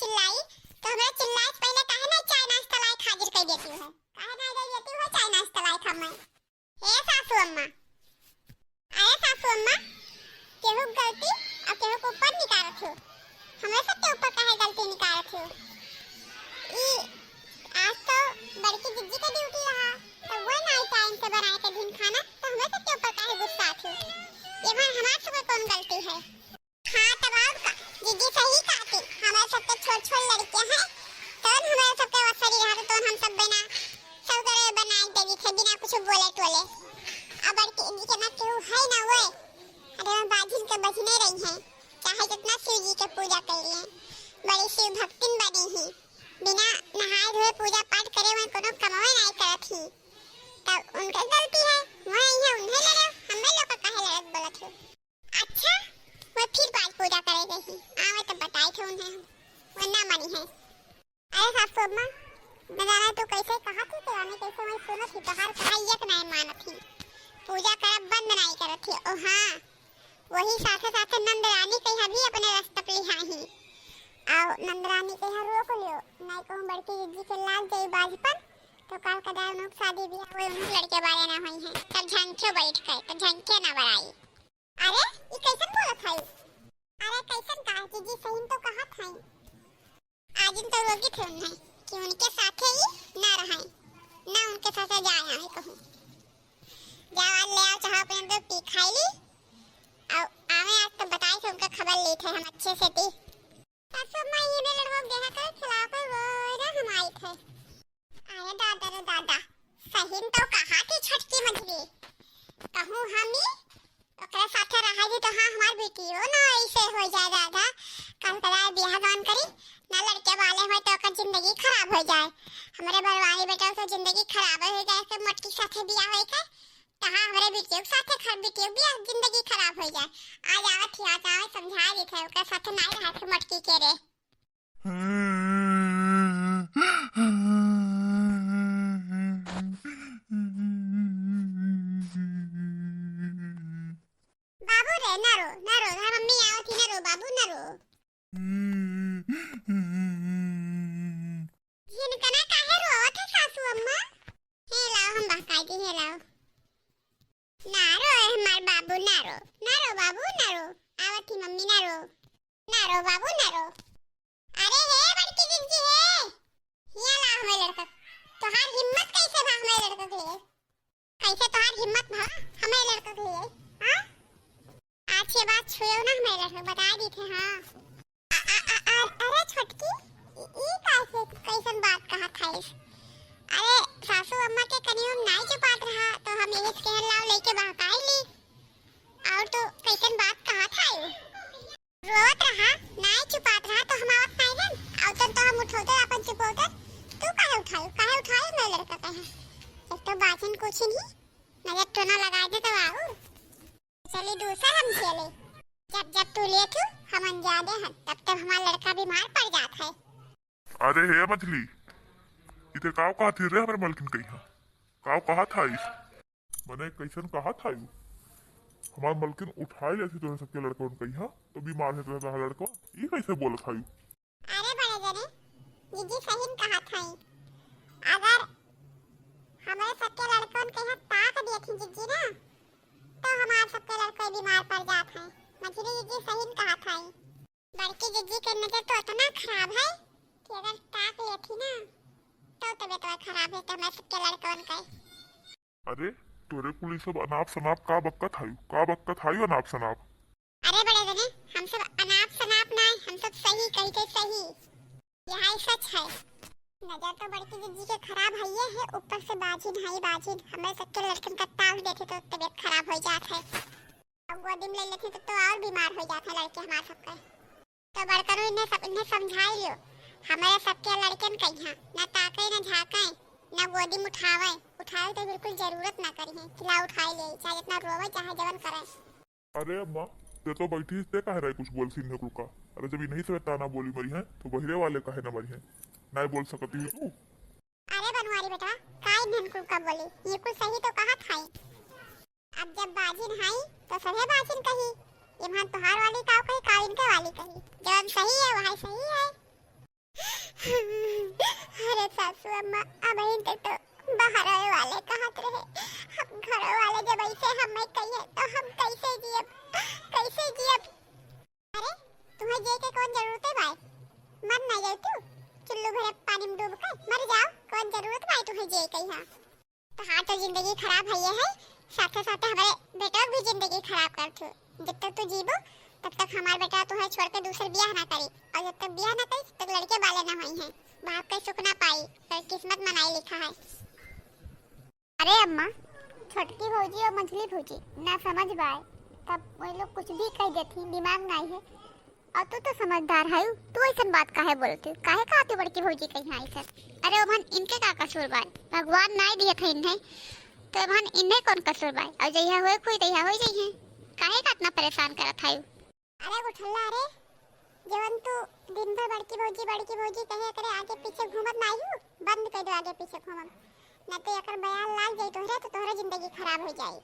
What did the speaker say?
चिल्लाई तो हमरा चिल्लाई से पहले काहे ना चाय नाश्ता लाई हाजिर कर देती है। काहे ना दे देती है चाय नाश्ता लाई खम्मा। हे सासू अम्मा, अरे सासू अम्मा, केहू गलती और केहू को ऊपर निकारत हो, हमें सबके ऊपर काहे गलती निकारत हो। ई आज तो बड़की जिज्जी का ड्यूटी रहा तो वो ना टाइम से बनाए के दिन खाना तो हमें सबके ऊपर काहे गुस्सा थी। ये भाई हमारे सब कौन गलती है। हाँ तब का जिज्जी सही कहती, हमारे सबके छोट-छोट लड़के हैं तो हमारे सबके वसरी रहा तो हम सब बना सब करे बनाए देवी थे बिना कुछ बोले टोले। अब बड़की जिज्जी के ना केहू है ना वो, अरे हम बाजिन के बचने रही हैं, चाहे कितना शिव जी के पूजा कर लिए, बड़ी शिव भक्तिन बनी ही, बिना नहाए धोए पूजा पाठ करे वहाँ कोनो कमावे नहीं करत ही, तब उनका गलती है, वहाँ ये उन्हें लड़ो, हमें लोग का काहे लड़त बोलत हो। अच्छा वो फिर पाठ पूजा करे गई, आवे तो बताई थे उन्हें वो ना मानी है। अरे सासू अम्मा, न जाने तो कैसे कहा थी तेरा ने कैसे मैं सुना थी तो हर कहा एक नहीं मानत थी, पूजा करब बंद नहीं करत थी। ओ हाँ वही साथे साथे नंदरानी कहीं भी अपने रास्ते पे लिहा ही आओ नंदरानी कहीं रोक लियो नहीं कहूं बड़की जिज्जी के लाल जाई बाजपन तो काल कदार उनक शादी भी हुई उन लड़के बारे ना हुई है तब झंखे बैठ गए तो झंखे ना बड़ाई। अरे ये कैसन बोलत है। अरे कैसन कहा जिज्जी सही तो कहा था आज तो रोगी थे उन्हें कि उनके साथे ही ना रहे ना उनके साथ जाए है कहूं जावा ले आओ चाह अपने दो पी खाई ली और आवे आज तो बताए थे उनका खबर ली थे हम अच्छे से थी सासू माँ ये मेरे लोग देखा कर खिला कर वो ना हम आए थे। अरे दादा रे दादा सही तो कहा थी छटकी मछली कहूँ हम ही ओकरे साथे रहा जी तो हाँ हमार बेटी हो ना ऐसे हो जाए दादा कल कदार ब्याह गान करी ना लड़के वाले हो तो ओकर जिंदगी खराब हो जाए हमारे बरवानी बेटा तो जिंदगी खराब हो जाए के मटकी साथे ब्याह होई के कहाँ हमारे बेटियों के साथे खर बेटियों भी जिंदगी खराब हो जाए। आज आवत थी आज आवे समझा दी थे ओकर साथे नहीं रहा थे मटकी के रे। बाबू रे ना रो मम्मी आओ थी ना रो बाबू ना रो जिनका ना काहे रोवत है सासू अम्मा। हे लाओ हम बहकाई दी हे लाओ ना रो हमार बाबू ना रो बाबू ना रो आवत ही मम्मी ना रो बाबू ना रो। अरे हे बड़की जिज्जी है ये ला हमें लड़का तोहार हिम्मत कैसे भा हमें लड़का के लिए कैसे तोहार हिम्मत भा हमें लड़का के लिए हां आज ये बात छुओ ना हमें लड़का बता दी थे हां। अरे छटकी ई कैसे कैसन बात कहा था इस अरे सासू अम्मा के कनियों नहीं छुपात रहा तो हम यही कहन लाओ लेके बहकाई ली और तो कैसन बात कहा था रोत रहा नहीं छुपात रहा तो हम आवत नहीं गन और तो हम उठोते अपन छुपोते तू काहे उठाई मैं लड़का कहे एक तो बाचन कुछ नहीं नजर तो ना लगा दे तो आओ चली दूसरा हम चले जब तू ले तू हम अनजाने हैं तब तक हमारा लड़का बीमार पड़ जाता है। अरे हे मछली इते काव कहा थी रे हमारे मलकिन कही काव कहा था इस मैंने कैसन कहा था यू हमार मलकिन उठाई लेती तो सबके लड़का उन कही तो बीमार है तो लड़का ये कैसे बोला था यू। अरे बड़े जने जिज्जी सही कहा था अगर हमारे सबके लड़कों कहीं ताक दिए थी जिज्जी ना तो हमारे सबके लड़के बीमार पड़ जाते हैं। मछली जिज्जी सही कहा था बड़की जिज्जी की नजर तो इतना खराब है कि अगर ताक ली थी ना तो तबीयत खराब है तो हमारे सबके लड़कों का। अरे तोरे कुल सब अनाप शनाप का बक्का थाई अनाप शनाप। अरे बड़े जने हम सब अनाप शनाप नहीं हम सब सही कहते सही यही सच है। नजर तो बड़की जिज्जी के खराब है ये है ऊपर से बाजिन हमें सबके लड़कन का ताक देते तो तबीयत खराब हो जाता है अब गोदी में ले लेते तो और बीमार हो जाते हैं लड़के हमारे सबके तो बड़करों इन्हें समझा लियो हमारे सबके लड़कन कहीं ना ताके ना झाके ना गोदी में उठावे तो बिल्कुल जरूरत ना करी है खिला उठाई ले चाहे जितना रोवे चाहे जवन करे। अरे अम्मा ते तो बैठी ते कह रहा है कुछ बोल सीने कुल का अरे जब नहीं से ताना बोली मरी है तो बहिरे वाले कहे ना मरी है नहीं बोल सकती है तू। अरे बनवारी बेटा काय नन कुल का बोली ये कुल सही तो कहा था अब जब बाजिन हाई तो सहे बाजिन कही ये मान तोहार वाली काव कही काविन के वाली कही जब सही है वही सही है। अरे सासू अम्मा अब इन तक तो बाहर आए वाले कहाँ रहे। हम घर वाले जब ऐसे हमें कहिए तो हम कैसे जियब, कैसे जियब। अरे तुम्हें जे के कौन जरूरत है भाई, मर ना जाओ तू चुल्लू भरे पानी में डूब कर मर जाओ, कौन जरूरत भाई तुम्हें जे कहीं। तो हाँ तो जिंदगी खराब है साथे साथे हमारे बेटा भी जिंदगी खराब कर थू। जब तक तू जीबो तब तक हमारा बेटा तुम्हें छोड़ के दूसरे ब्याह ना करी, और जब तक ब्याह ना करी तब तक लड़के वाले ना हुई हैं, बाप का सुख ना पाई, पर किस्मत मनाई लिखा है। अरे अम्मा छोटकी भौजी और मझली भौजी ना समझ पाए तब वो लोग कुछ भी कह देती, दिमाग नहीं है। और तू तो समझदार है, तू ऐसा बात काहे बोलती, काहे कहती बड़की भौजी कहीं आई सर। अरे ओमन इनके का कसूर बा, भगवान नहीं दिए थे इन्हें तो ओमन इन्हें कौन कसूर बा, और जइया होए कोई तइया हो जइए, काहे का इतना परेशान करत है। अरे उठल्ला रे जवन तू दिन भर बड़की भौजी कहे करे आगे पीछे घूमत नहीं हूँ, बंद कर दो आगे पीछे घूमत, ना तो एकर बयान लाग जाई तोहरे तो तोहरा जिंदगी खराब हो जाई।